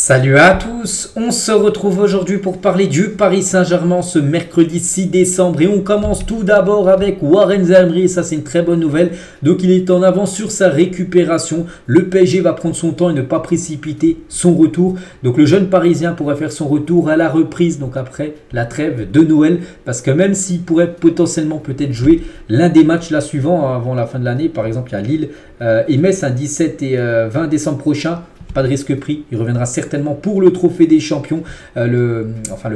Salut à tous, on se retrouve aujourd'hui pour parler du Paris Saint-Germain ce mercredi 6 décembre et on commence tout d'abord avec Warren Zaïre, ça c'est une très bonne nouvelle, donc il est en avance sur sa récupération, le PSG va prendre son temps et ne pas précipiter son retour, donc le jeune Parisien pourrait faire son retour à la reprise, donc après la trêve de Noël, parce que même s'il pourrait potentiellement peut-être jouer l'un des matchs là suivants avant la fin de l'année, par exemple il y a Lille et Metz, 17 et 20 décembre prochain. Pas de risque pris, il reviendra certainement pour le trophée des champions le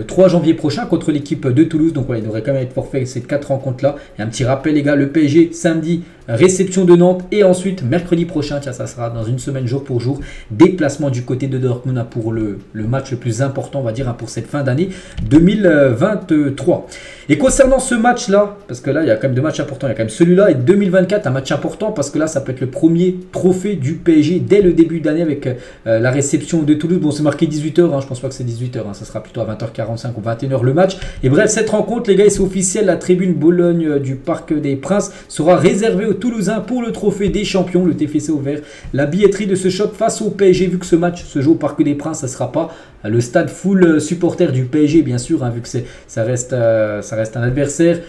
3 janvier prochain contre l'équipe de Toulouse. Donc voilà, il devrait quand même être forfait ces 4 rencontres-là. Et un petit rappel les gars, le PSG samedi, réception de Nantes et ensuite mercredi prochain, tiens ça sera dans une semaine jour pour jour, déplacement du côté de Dortmund pour le match le plus important on va dire pour cette fin d'année 2023. Et concernant ce match là, parce que là il y a quand même deux matchs importants, il y a quand même celui-là et 2024 un match important parce que là ça peut être le premier trophée du PSG dès le début d'année avec la réception de Toulouse. Bon c'est marqué 18h, je pense pas que c'est 18h, ça sera plutôt à 20h45 ou 21h le match. Et bref cette rencontre les gars c'est officiel, la tribune Bologne du Parc des Princes sera réservée aux Toulousains pour le trophée des champions, le TFC ouvert la billetterie de ce choc face au PSG, vu que ce match se joue au Parc des Princes, ça ne sera pas le stade full supporter du PSG bien sûr, vu que ça reste un adversaire,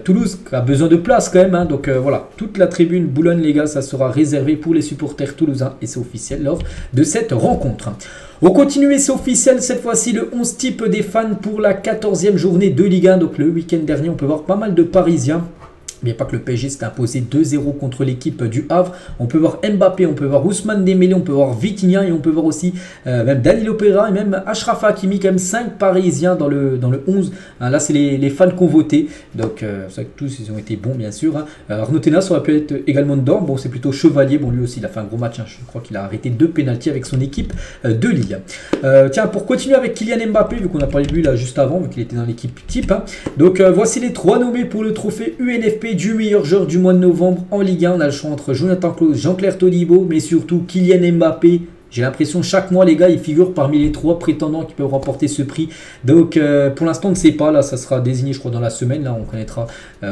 Toulouse a besoin de place quand même, donc voilà, toute la tribune Boulogne les gars, ça sera réservé pour les supporters toulousains et c'est officiel lors de cette rencontre. On continue et c'est officiel cette fois-ci le 11 type des fans pour la 14e journée de Ligue 1, donc le week-end dernier on peut voir pas mal de Parisiens. Mais pas que le PSG s'est imposé 2-0 contre l'équipe du Havre. On peut voir Mbappé, on peut voir Ousmane Dembélé, on peut voir Vitinha et on peut voir aussi même Danilo Pereira et même Achraf Hakimi, quand même 5 Parisiens dans le 11. Là, c'est les fans qui ont voté. Donc, c'est vrai que tous, ils ont été bons, bien sûr. Arnaud Tenas aurait pu être également dedans. Bon, c'est plutôt Chevalier. Bon, lui aussi, il a fait un gros match. Je crois qu'il a arrêté 2 pénaltys avec son équipe de Lille. Tiens, pour continuer avec Kylian Mbappé, vu qu'on a parlé de lui là juste avant, vu qu'il était dans l'équipe type. Donc, voici les 3 nommés pour le trophée UNFP du meilleur joueur du mois de novembre en Ligue 1. On a le choix entre Jonathan Klaus, Jean-Claire Todibo, mais surtout Kylian Mbappé. J'ai l'impression chaque mois les gars, il figure parmi les 3 prétendants qui peuvent remporter ce prix. Donc pour l'instant on ne sait pas, là ça sera désigné je crois dans la semaine, là on connaîtra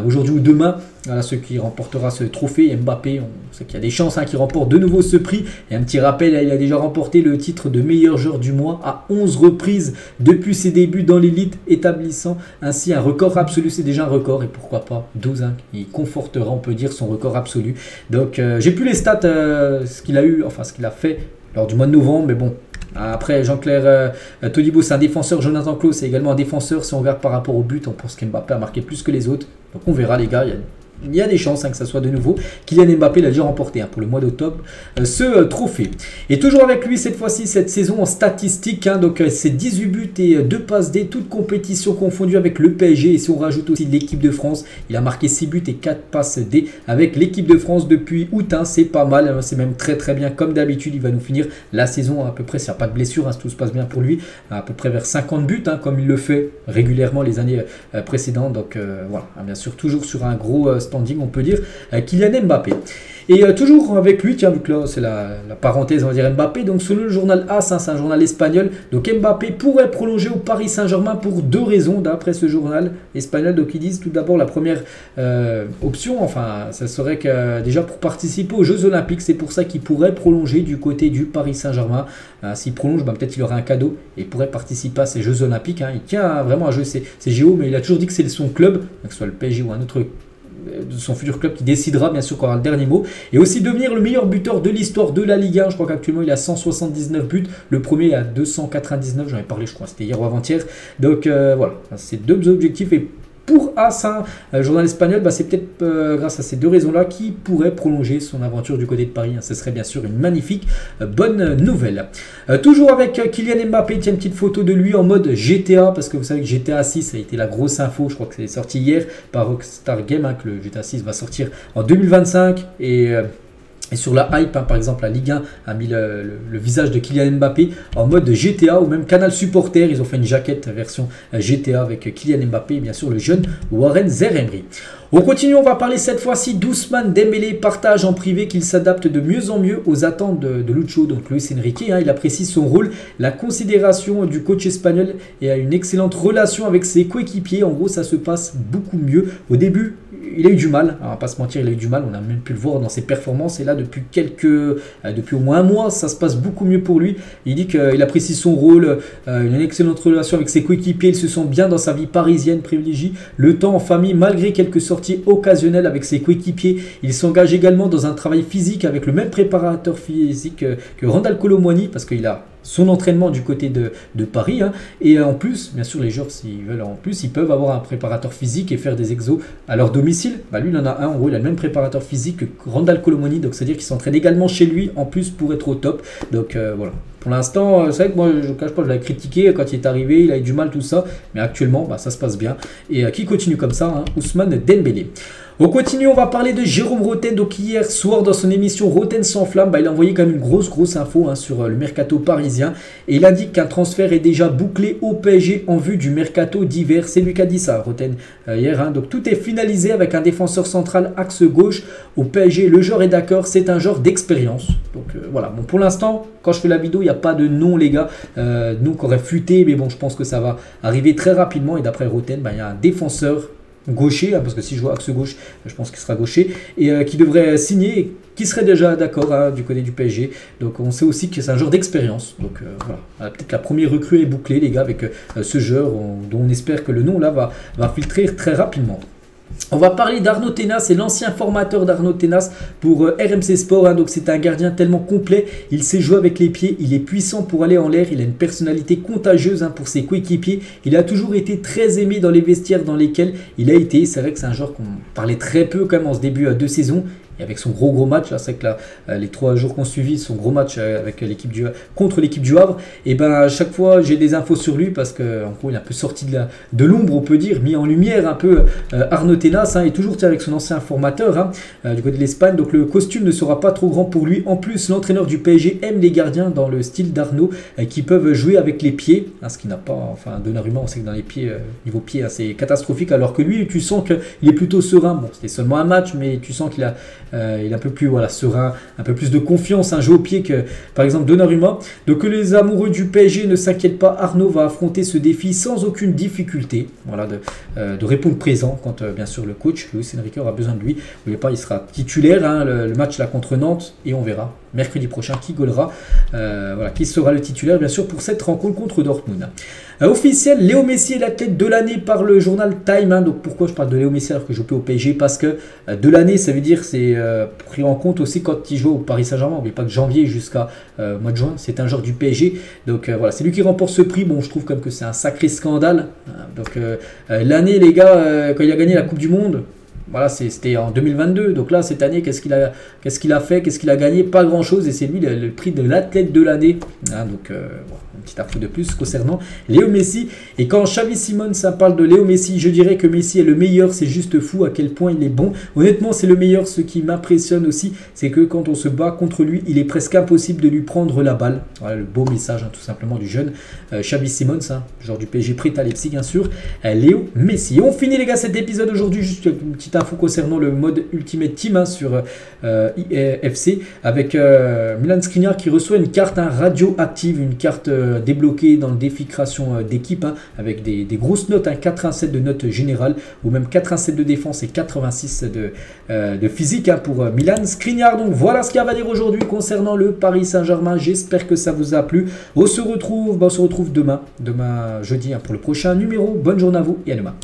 aujourd'hui ou demain ceux qui remportera ce trophée. Mbappé, on sait qu'il y a des chances qu'il remporte de nouveau ce prix. Et un petit rappel, il a déjà remporté le titre de meilleur joueur du mois à 11 reprises depuis ses débuts dans l'élite, établissant ainsi un record absolu. C'est déjà un record et pourquoi pas 12, il confortera on peut dire son record absolu. Donc j'ai plus les stats, ce qu'il a eu, enfin ce qu'il a fait lors du mois de novembre, mais bon. Après, Jean-Claire Todibo, c'est un défenseur. Jonathan Klaus, c'est également un défenseur. Si on regarde par rapport au but, on pense qu'Mbappé a marqué plus que les autres. Donc on verra, les gars. Il y a des chances que ça soit de nouveau. Kylian Mbappé l'a déjà remporté pour le mois d'octobre ce trophée. Et toujours avec lui cette fois-ci, cette saison en statistique. Donc c'est 18 buts et 2 passes D, toutes compétitions confondues avec le PSG. Et si on rajoute aussi l'équipe de France, il a marqué 6 buts et 4 passes D avec l'équipe de France depuis août. C'est pas mal, c'est même très très bien comme d'habitude. Il va nous finir la saison à peu près, s'il n'y a pas de blessure, si tout se passe bien pour lui, à peu près vers 50 buts, comme il le fait régulièrement les années précédentes. Donc voilà, bien sûr toujours sur un gros standing on peut dire, Kylian Mbappé. Et toujours avec lui, tiens, vu que là c'est la parenthèse, on va dire Mbappé, donc selon le journal AS, c'est un journal espagnol, donc Mbappé pourrait prolonger au Paris Saint-Germain pour 2 raisons, d'après ce journal espagnol. Donc ils disent tout d'abord la première option, ça serait que déjà pour participer aux Jeux Olympiques, c'est pour ça qu'il pourrait prolonger du côté du Paris Saint-Germain. S'il prolonge, peut-être il aura un cadeau et pourrait participer à ces Jeux Olympiques. Il tient vraiment à jouer ces JO, mais il a toujours dit que c'est son club, que ce soit le PSG ou un autre de son futur club qui décidera bien sûr qu'on aura le dernier mot, et aussi devenir le meilleur buteur de l'histoire de la Ligue 1. Je crois qu'actuellement il a 179 buts, le premier à 299, j'en ai parlé je crois c'était hier ou avant-hier. Donc voilà, c'est 2 objectifs. Et pour AS, le journal espagnol, c'est peut-être grâce à ces 2 raisons-là qu'il pourrait prolonger son aventure du côté de Paris. Ce serait bien sûr une magnifique bonne nouvelle. Toujours avec Kylian Mbappé, tiens, une petite photo de lui en mode GTA, parce que vous savez que GTA 6 a été la grosse info, je crois que c'est sorti hier par Rockstar Game, que le GTA 6 va sortir en 2025. Et sur la hype, par exemple, la Ligue 1 a mis le visage de Kylian Mbappé en mode GTA, ou même Canal Supporter. Ils ont fait une jaquette version GTA avec Kylian Mbappé et bien sûr le jeune Warren Zaïre. On continue, on va parler cette fois-ci d'Ousmane Dembélé. Partage en privé qu'il s'adapte de mieux en mieux aux attentes de Lucho, donc Luis Enrique. Il apprécie son rôle, la considération du coach espagnol et a une excellente relation avec ses coéquipiers. En gros, ça se passe beaucoup mieux. Au début, il a eu du mal, on va pas se mentir, il a eu du mal. On a même pu le voir dans ses performances. Et là, depuis au moins un mois, ça se passe beaucoup mieux pour lui. Il dit qu'il apprécie son rôle, il a une excellente relation avec ses coéquipiers, il se sent bien dans sa vie parisienne, privilégie le temps en famille malgré quelques sorties occasionnelles avec ses coéquipiers. Il s'engage également dans un travail physique avec le même préparateur physique que Randal Kolo Muani, parce qu'il a son entraînement du côté de Paris, hein. Et en plus, bien sûr, les joueurs, s'ils veulent en plus, ils peuvent avoir un préparateur physique et faire des exos à leur domicile. Bah, lui, il en a un, en gros, il a le même préparateur physique que Randal Kolo Muani, donc c'est-à-dire qu'il s'entraîne également chez lui, en plus, pour être au top. Donc voilà. Pour l'instant, c'est vrai que moi, je ne cache pas, je l'avais critiqué quand il est arrivé, il a eu du mal, tout ça. Mais actuellement, bah, ça se passe bien. Et qui continue comme ça, hein, Ousmane Dembélé. On continue, on va parler de Jérôme Roten. Donc hier soir dans son émission Roten sans flamme, bah, il a envoyé quand même une grosse info, hein, sur le mercato parisien. Et il indique qu'un transfert est déjà bouclé au PSG en vue du mercato d'hiver. C'est lui qui a dit ça, Roten, hier. Hein. Donc tout est finalisé avec un défenseur central axe gauche au PSG. Le joueur est d'accord, c'est un genre d'expérience. Donc voilà, bon, pour l'instant, quand je fais la vidéo, il n'y a pas de nom, les gars. Nous qui aurait fuité, mais bon, je pense que ça va arriver très rapidement. Et d'après Roten, bah, il y a un défenseur gaucher, hein, parce que si je joue axe gauche, je pense qu'il sera gaucher, et qui devrait signer, et qui serait déjà d'accord, hein, du côté du PSG. Donc on sait aussi que c'est un joueur d'expérience. Donc voilà, peut-être la première recrue est bouclée, les gars, avec ce joueur dont on espère que le nom là va filtrer très rapidement. On va parler d'Arnaud Tenas, c'est l'ancien formateur d'Arnaud Tenas pour RMC Sport, hein, donc c'est un gardien tellement complet, il sait jouer avec les pieds, il est puissant pour aller en l'air, il a une personnalité contagieuse, hein, pour ses coéquipiers, il a toujours été très aimé dans les vestiaires dans lesquels il a été. C'est vrai que c'est un joueur qu'on parlait très peu quand même en ce début de saison. Et avec son gros match, là, c'est que là, les 3 jours qu'on suivi, son gros match avec contre l'équipe du Havre, et ben à chaque fois j'ai des infos sur lui parce que en gros il est un peu sorti de l'ombre, on peut dire, mis en lumière un peu Arnaud Tenas, hein, et toujours avec son ancien formateur, hein, du côté de l'Espagne. Donc le costume ne sera pas trop grand pour lui. En plus, l'entraîneur du PSG aime les gardiens dans le style d'Arnaud, qui peuvent jouer avec les pieds, hein, ce qui n'a pas, enfin Donnarumma, on sait que dans les pieds, niveau pied, hein, c'est catastrophique, alors que lui tu sens qu'il est plutôt serein. Bon, c'était seulement un match, mais tu sens qu'il a il est un peu plus serein, un peu plus de confiance, un jeu au pied que par exemple Donnarumma. Donc que les amoureux du PSG ne s'inquiètent pas, Arnaud va affronter ce défi sans aucune difficulté. Voilà, de répondre présent quand bien sûr le coach Luis Enrique aura besoin de lui. Vous voyez pas, il sera titulaire, hein, le match là contre Nantes, et on verra mercredi prochain qui gaulera, voilà, qui sera le titulaire bien sûr pour cette rencontre contre Dortmund. Officiel, Léo Messi est l'athlète de l'année par le journal Time, hein. Donc pourquoi je parle de Léo Messi alors que je joue au PSG? Parce que de l'année, ça veut dire c'est pris en compte aussi quand il joue au Paris Saint-Germain. N'oubliez pas que janvier jusqu'à mois de juin, c'est un joueur du PSG. Donc voilà, c'est lui qui remporte ce prix. Bon, je trouve comme que c'est un sacré scandale. Donc l'année, les gars, quand il a gagné la Coupe du Monde, voilà, c'était en 2022. Donc là, cette année, qu'est-ce qu'il a fait, qu'est-ce qu'il a gagné? Pas grand-chose. Et c'est lui le prix de l'athlète de l'année. Hein, donc, une petite info de plus concernant Léo Messi. Et quand Xavi Simons parle de Léo Messi, je dirais que Messi est le meilleur. C'est juste fou à quel point il est bon. Honnêtement, c'est le meilleur. Ce qui m'impressionne aussi, c'est que quand on se bat contre lui, il est presque impossible de lui prendre la balle. Voilà le beau message, hein, tout simplement, du jeune Xavi Simons, hein, joueur du PSG prêt à Leipzig, bien sûr. Léo Messi. Et on finit, les gars, cet épisode aujourd'hui. Juste une petite info concernant le mode Ultimate Team, hein, sur FC, avec Milan Skriniar qui reçoit une carte, hein, radioactive, une carte débloquée dans le défi création d'équipe, hein, avec des grosses notes, hein, 87 de notes générales, ou même 87 de défense et 86 de physique, hein, pour Milan Skriniar. Donc voilà ce qu'il y a à dire aujourd'hui concernant le Paris Saint-Germain. J'espère que ça vous a plu. On se retrouve demain jeudi, hein, pour le prochain numéro. Bonne journée à vous et à demain.